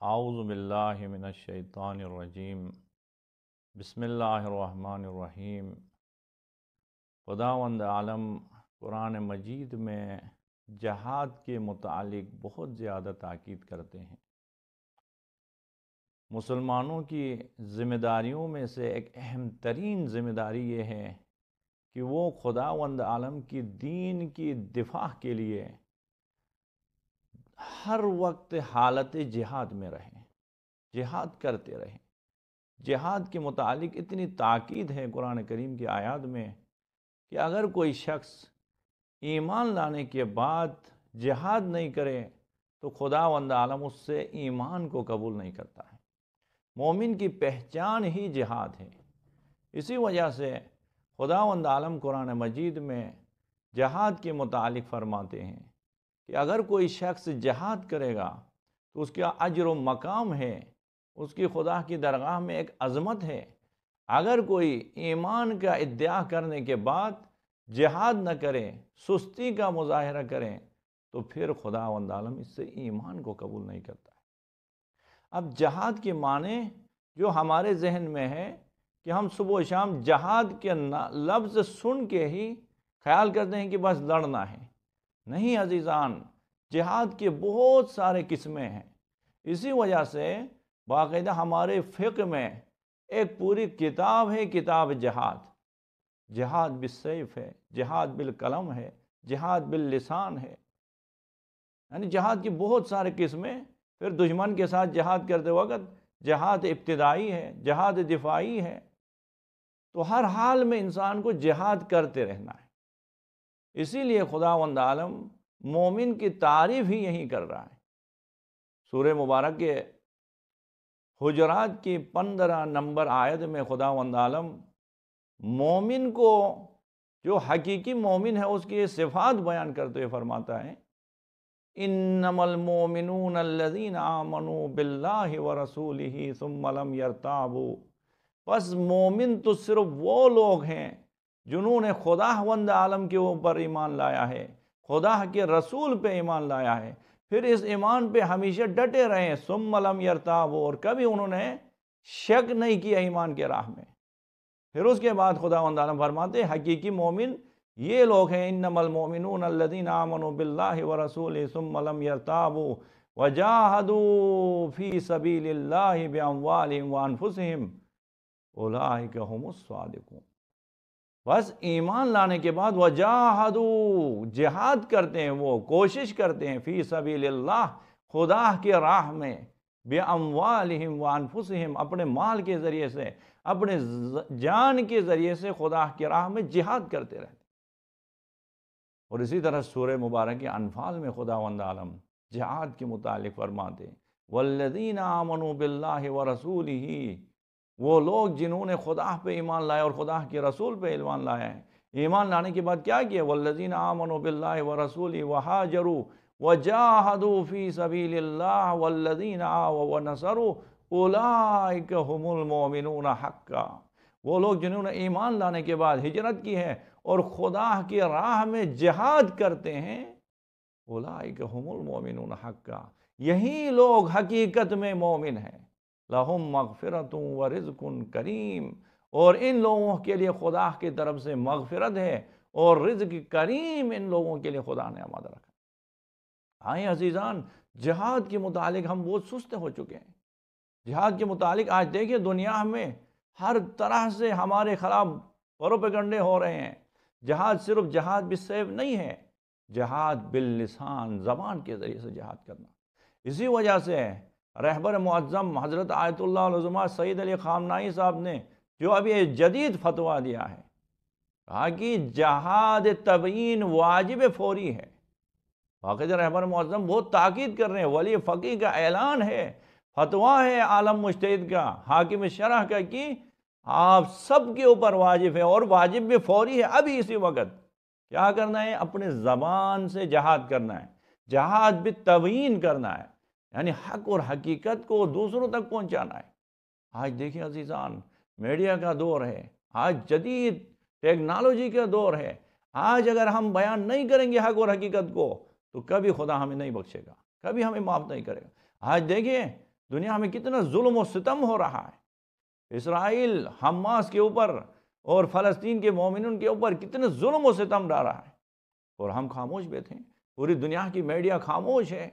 اعوذ باللہ من الشیطان الرجیم بسم اللہ الرحمن الرحیم۔ خداوند عالم قرآن مجید میں جہاد کے متعلق بہت زیادہ تاکید کرتے ہیں۔ مسلمانوں کی ذمہ داریوں میں سے ایک اہم ترین ذمہ داری یہ ہے کہ وہ خداوند عالم کی دین کی دفاع کے لیے ہر وقت حالت جہاد میں رہیں، جہاد کرتے رہیں۔ جہاد کے متعلق اتنی تاکید ہے قرآن کریم کی آیات میں کہ اگر کوئی شخص ایمان لانے کے بعد جہاد نہیں کرے تو خداوند عالم اس سے ایمان کو قبول نہیں کرتا ہے۔ مومن کی پہچان ہی جہاد ہے۔ اسی وجہ سے خداوند عالم قرآن مجید میں جہاد کے متعلق فرماتے ہیں کہ اگر کوئی شخص جہاد کرے گا تو اس کا اجر و مقام ہے، اس کی خدا کی درگاہ میں ایک عظمت ہے۔ اگر کوئی ایمان کا ادعا کرنے کے بعد جہاد نہ کرے، سستی کا مظاہرہ کریں تو پھر خداوند عالم اس سے ایمان کو قبول نہیں کرتا ہے۔ اب جہاد کے معنی جو ہمارے ذہن میں ہے کہ ہم صبح و شام جہاد کے لفظ سن کے ہی خیال کرتے ہیں کہ بس لڑنا ہے۔ نہیں عزیزان، جہاد کے بہت سارے قسمیں ہیں۔ اسی وجہ سے باقاعدہ ہمارے فقہ میں ایک پوری کتاب ہے، کتاب جہاد۔ جہاد بالسیف ہے، جہاد بالقلم ہے، جہاد باللسان ہے، یعنی جہاد کی بہت سارے قسمیں۔ پھر دشمن کے ساتھ جہاد کرتے وقت جہاد ابتدائی ہے، جہاد دفاعی ہے۔ تو ہر حال میں انسان کو جہاد کرتے رہنا ہے۔ اسی لیے خداوند عالم مومن کی تعریف ہی یہی کر رہا ہے۔ سورہ مبارک کے حجرات کی 15 نمبر آیت میں خداوند عالم مومن کو، جو حقیقی مومن ہے، اس کی صفات بیان کرتے ہوئے فرماتا ہے انما المؤمنون الذین آمنوا باللہ ورسولہ ثم لم یرتابوا۔ بس مومن تو صرف وہ لوگ ہیں جنہوں نے خداوند عالم کے اوپر ایمان لایا ہے، خدا کے رسول پہ ایمان لایا ہے، پھر اس ایمان پہ ہمیشہ ڈٹے رہے ہیں، ثم لم یرتابوا، اور کبھی انہوں نے شک نہیں کیا ایمان کے راہ میں۔ پھر اس کے بعد خداوند عالم فرماتے ہیں حقیقی مومن یہ لوگ ہیں انما المؤمنون الذین آمنوا باللہ ورسولہ ثم لم یرتابوا وجاہدوا فی سبیل اللہ باموالہم وانفسہم اولئک ھم الصادقون۔ بس ایمان لانے کے بعد وجاہدوا، جہاد کرتے ہیں، وہ کوشش کرتے ہیں، فی سبیل اللہ، خدا کے راہ میں، باموالہم وانفسہم، اپنے مال کے ذریعے سے، اپنے جان کے ذریعے سے خدا کی راہ میں جہاد کرتے رہتے ہیں۔ اور اسی طرح سورہ مبارک انفال میں خداوند عالم جہاد کے متعلق فرماتے ہیں والذین آمنوا باللہ ورسولہ، وہ لوگ جنہوں نے خدا پہ ایمان لایا اور خدا کے رسول پہ ایمان لایا ہے۔ ایمان لانے کے بعد کیا کیا؟ والذین آمنوا باللہ ورسولہ وہاجروا وجاہدوا فی سبیل اللہ والذین آووا ونصروا اولئک ھم المؤمنون حقا۔ وہ لوگ جنہوں نے ایمان لانے کے بعد ہجرت کی ہے اور خدا کی راہ میں جہاد کرتے ہیں، اولئک ھم المؤمنون حقا، یہی لوگ حقیقت میں مومن ہیں۔ لہم مغفرۃ ورزق کریم، اور ان لوگوں کے لیے خدا کی طرف سے مغفرت ہے اور رزق کریم ان لوگوں کے لیے خدا نے آمادہ رکھا۔ آئیں عزیزان، جہاد کے متعلق ہم بہت سست ہو چکے ہیں۔ جہاد کے متعلق آج دیکھیں دنیا میں ہر طرح سے ہمارے خلاف پروپیگنڈے ہو رہے ہیں۔ جہاد صرف جہاد بالسیف نہیں ہے، جہاد باللسان، زبان کے ذریعے سے جہاد کرنا۔ اسی وجہ سے رہبر معظم حضرت آیت اللہ العظمہ سید علی خامنائی صاحب نے جو ابھی جدید فتویٰ دیا ہے، کہا کہ جہاد تبیین واجب فوری ہے۔ باقاعدہ رہبر معظم بہت تاکید کر رہے ہیں، ولی فقیہ کا اعلان ہے، فتویٰ ہے عالم مجتہد کا، حاکم شرح کا، کہ آپ سب کے اوپر واجب ہے اور واجب بھی فوری ہے۔ ابھی اسی وقت کیا کرنا ہے؟ اپنے زبان سے جہاد کرنا ہے، جہاد بالتبیین کرنا ہے، یعنی حق اور حقیقت کو دوسروں تک پہنچانا ہے۔ آج دیکھیں عزیزان، میڈیا کا دور ہے، آج جدید ٹیکنالوجی کا دور ہے۔ آج اگر ہم بیان نہیں کریں گے حق اور حقیقت کو تو کبھی خدا ہمیں نہیں بخشے گا، کبھی ہمیں معاف نہیں کرے گا۔ آج دیکھیں دنیا میں کتنا ظلم و ستم ہو رہا ہے، اسرائیل حماس کے اوپر اور فلسطین کے مومنین کے اوپر کتنے ظلم و ستم ڈال رہا ہے، اور ہم خاموش بیٹھے ہیں۔ پوری دنیا کی میڈیا خاموش ہے،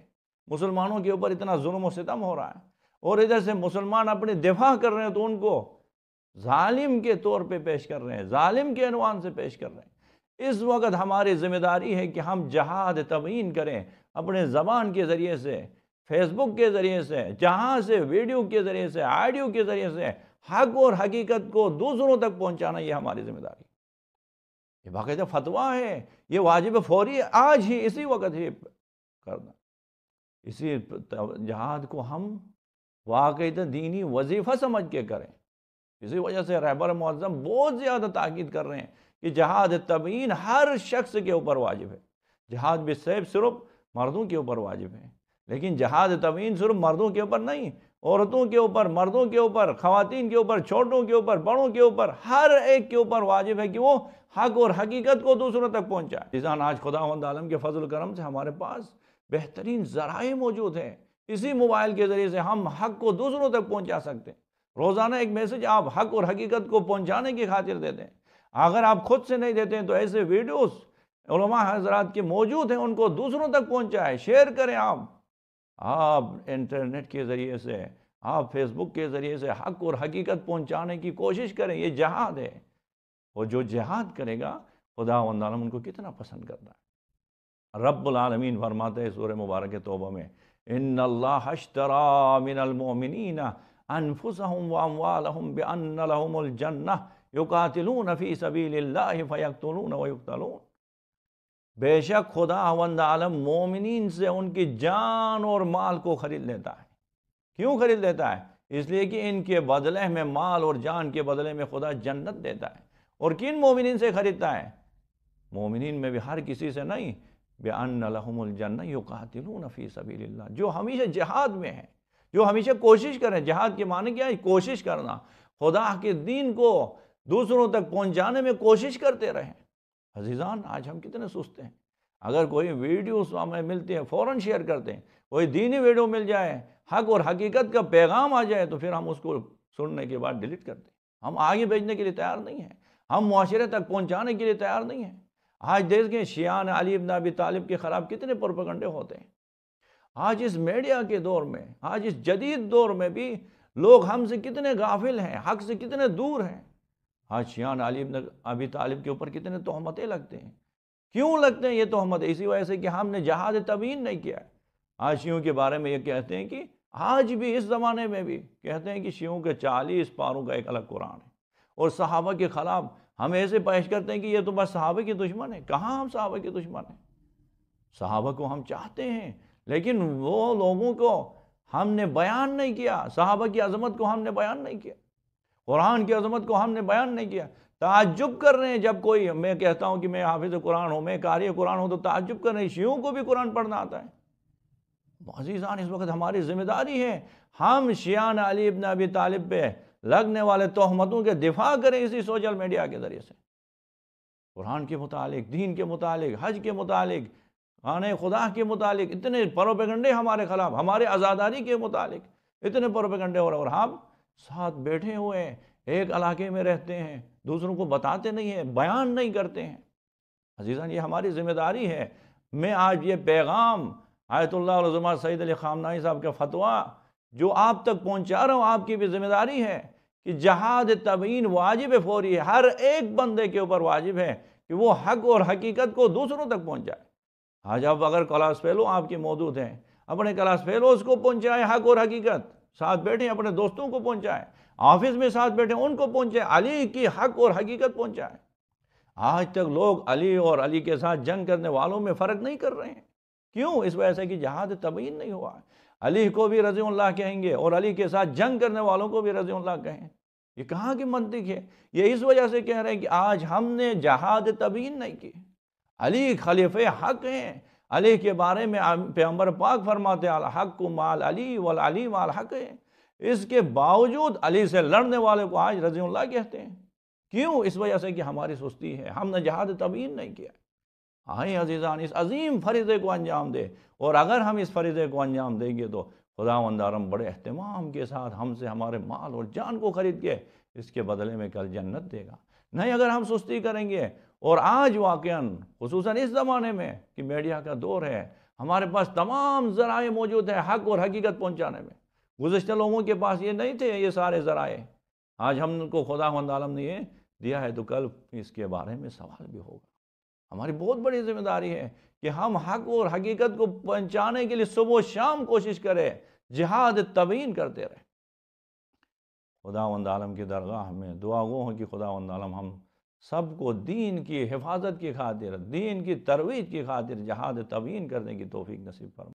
مسلمانوں کے اوپر اتنا ظلم و ستم ہو رہا ہے، اور ادھر سے مسلمان اپنے دفاع کر رہے ہیں تو ان کو ظالم کے طور پہ پیش کر رہے ہیں، ظالم کے عنوان سے پیش کر رہے ہیں۔ اس وقت ہماری ذمہ داری ہے کہ ہم جہاد تبیین کریں، اپنے زبان کے ذریعے سے، فیس بک کے ذریعے سے، جہاں سے ویڈیو کے ذریعے سے، آڈیو کے ذریعے سے حق اور حقیقت کو دوسروں تک پہنچانا، یہ ہماری ذمہ داری ہے۔ یہ باقاعدہ فتویٰ ہے، یہ واجب فوری آج ہی اسی وقت ہی کرنا۔ اسی جہاد کو ہم واقعی دینی وظیفہ سمجھ کے کریں۔ اسی وجہ سے رہبر معظم بہت زیادہ تاکید کر رہے ہیں کہ جہاد تبیین ہر شخص کے اوپر واجب ہے۔ جہاد بالسیف صرف مردوں کے اوپر واجب ہے، لیکن جہاد تبیین صرف مردوں کے اوپر نہیں، عورتوں کے اوپر، مردوں کے اوپر، خواتین کے اوپر، چھوٹوں کے اوپر، بڑوں کے اوپر، ہر ایک کے اوپر واجب ہے کہ وہ حق اور حقیقت کو دوسروں تک پہنچائے۔ لذا آج خداوند عالم کے فضل و کرم سے ہمارے پاس بہترین ذرائع موجود ہیں، اسی موبائل کے ذریعے سے ہم حق کو دوسروں تک پہنچا سکتے ہیں۔ روزانہ ایک میسج آپ حق اور حقیقت کو پہنچانے کی خاطر دیتے ہیں۔ اگر آپ خود سے نہیں دیتے ہیں تو ایسے ویڈیوز علماء حضرات کے موجود ہیں، ان کو دوسروں تک پہنچائیں، شیئر کریں۔ آپ انٹرنیٹ کے ذریعے سے، آپ فیس بک کے ذریعے سے حق اور حقیقت پہنچانے کی کوشش کریں۔ یہ جہاد ہے، اور جو جہاد کرے گا خداوند عالم ان کو کتنا پسند کرتا ہے۔ رب العالمین فرماتے ہیں سورہ مبارک توبہ میں، ان اللہ اشترى من المؤمنین انفسهم واموالهم بان لهم الجنہ یقاتلون فی سبیل اللہ فیقتلون ویقتلون۔ بے شک خداوند عالم مومنین سے ان کی جان اور مال کو خرید لیتا ہے۔ کیوں خرید لیتا ہے؟ اس لیے کہ ان کے بدلے میں، مال اور جان کے بدلے میں خدا جنت دیتا ہے۔ اور کن مومنین سے خریدتا ہے؟ مومنین میں بھی ہر کسی سے نہیں، بِأَنَّ لَهُمُ الْجَنَّةَ يُقَاتِلُونَ فِي سَبِيلِ اللَّهِ، جو ہمیشہ جہاد میں ہیں، جو ہمیشہ کوشش کریں۔ جہاد کے معنی کیا ہے؟ کوشش کرنا، خدا کے دین کو دوسروں تک پہنچانے میں کوشش کرتے رہیں۔ عزیزان، آج ہم کتنے سست ہیں۔ اگر کوئی ویڈیوز ہمیں ملتی ہے فوراً شیئر کرتے ہیں، کوئی دینی ویڈیو مل جائے، حق اور حقیقت کا پیغام آ جائے تو پھر ہم اس کو سننے کے بعد ڈیلیٹ کرتے ہیں۔ ہم آگے بھیجنے کے لیے تیار نہیں ہیں، ہم معاشرے تک پہنچانے کے لیے تیار نہیں ہیں۔ آج دیکھیں شیعان علی بن ابی طالب کے خلاف کتنے پروپیگنڈے ہوتے ہیں۔ آج اس میڈیا کے دور میں، آج اس جدید دور میں بھی لوگ ہم سے کتنے غافل ہیں، حق سے کتنے دور ہیں۔ آج شیعان علی بن ابی طالب کے اوپر کتنے تہمتیں لگتے ہیں۔ کیوں لگتے ہیں یہ تہمت؟ اسی وجہ سے کہ ہم نے جہاد تبیین نہیں کیا ہے۔ آج شیعوں کے بارے میں یہ کہتے ہیں کہ آج بھی اس زمانے میں بھی کہتے ہیں کہ شیعوں کے 40 پاروں کا ایک الگ قرآن ہے، اور صحابہ کے خلاف ہم ایسے پیش کرتے ہیں کہ یہ تو بس صحابہ کے دشمن ہیں۔ کہاں ہم صحابہ کے دشمن ہیں؟ صحابہ کو ہم چاہتے ہیں، لیکن وہ لوگوں کو ہم نے بیان نہیں کیا، صحابہ کی عظمت کو ہم نے بیان نہیں کیا، قرآن کی عظمت کو ہم نے بیان نہیں کیا۔ تعجب کر رہے ہیں جب کوئی، میں کہتا ہوں کہ میں حافظ قرآن ہوں، میں قاری قرآن ہوں، تو تعجب کر رہے ہیں شیعوں کو بھی قرآن پڑھنا آتا ہے۔ عزیزان، اس وقت ہماری ذمہ داری ہے ہم شیعان علی بن ابی طالب پہ لگنے والے تہمتوں کے دفاع کریں اسی سوشل میڈیا کے ذریعے سے۔ قرآن کے متعلق، دین کے متعلق، حج کے متعلق، خانہ خدا کے متعلق اتنے پروپیگنڈے ہمارے خلاف، ہمارے عزاداری کے متعلق اتنے پروپیگنڈے ہو رہے ہیں، اور ہم ساتھ بیٹھے ہوئے ہیں، ایک علاقے میں رہتے ہیں، دوسروں کو بتاتے نہیں ہیں، بیان نہیں کرتے ہیں۔ عزیزان، یہ ہماری ذمہ داری ہے۔ میں آج یہ پیغام آیت اللہ العظمہ سید علی خامنائی صاحب کا فتویٰ جو آپ تک پہنچا رہا ہوں، آپ کی بھی ذمہ داری ہے کہ جہاد تبیین واجب فوری ہے، ہر ایک بندے کے اوپر واجب ہے کہ وہ حق اور حقیقت کو دوسروں تک پہنچائے۔ آج آپ اگر کلاس فیلو آپ کے موجود ہیں، اپنے کلاس فیلوز کو پہنچائیں حق اور حقیقت، ساتھ بیٹھیں اپنے دوستوں کو پہنچائیں، آفس میں ساتھ بیٹھیں ان کو پہنچائیں، علی کی حق اور حقیقت پہنچائیں۔ آج تک لوگ علی اور علی کے ساتھ جنگ کرنے والوں میں فرق نہیں کر رہے ہیں۔ کیوں؟ اس وجہ سے کہ جہاد تبیین نہیں ہوا ہے۔ علی کو بھی رضی اللہ کہیں گے اور علی کے ساتھ جنگ کرنے والوں کو بھی رضی اللہ کہیں، یہ کہاں کی منطق ہے؟ یہ اس وجہ سے کہہ رہے ہیں کہ آج ہم نے جہاد تبیین نہیں کی۔ علی خلیفہ حق ہیں، علی کے بارے میں پیغمبر پاک فرماتے ہیں الحق مال علی والعلی مال حق ہے۔ اس کے باوجود علی سے لڑنے والے کو آج رضی اللہ کہتے ہیں۔ کیوں؟ اس وجہ سے کہ ہماری سستی ہے، ہم نے جہاد تبیین نہیں کیا۔ آئیں عزیزان، اس عظیم فریضے کو انجام دے، اور اگر ہم اس فریضے کو انجام دیں گے تو خداوند عالم بڑے اہتمام کے ساتھ ہم سے ہمارے مال اور جان کو خرید کے اس کے بدلے میں کل جنت دے گا۔ نہیں اگر ہم سستی کریں گے، اور آج واقعاً خصوصاً اس زمانے میں کہ میڈیا کا دور ہے، ہمارے پاس تمام ذرائع موجود ہیں حق اور حقیقت پہنچانے میں۔ گزشتہ لوگوں کے پاس یہ نہیں تھے یہ سارے ذرائع، آج ہم کو خداوند عالم نے یہ دیا ہے، تو کل اس کے بارے میں سوال بھی ہوگا۔ ہماری بہت بڑی ذمہ داری ہے کہ ہم حق اور حقیقت کو پہنچانے کے لیے صبح و شام کوشش کریں، جہاد تبیین کرتے رہیں۔ خداوند عالم کی درگاہ میں دعا گو ہوں کہ خداوند عالم ہم سب کو دین کی حفاظت کی خاطر، دین کی ترویج کی خاطر جہاد تبیین کرنے کی توفیق نصیب فرمائے۔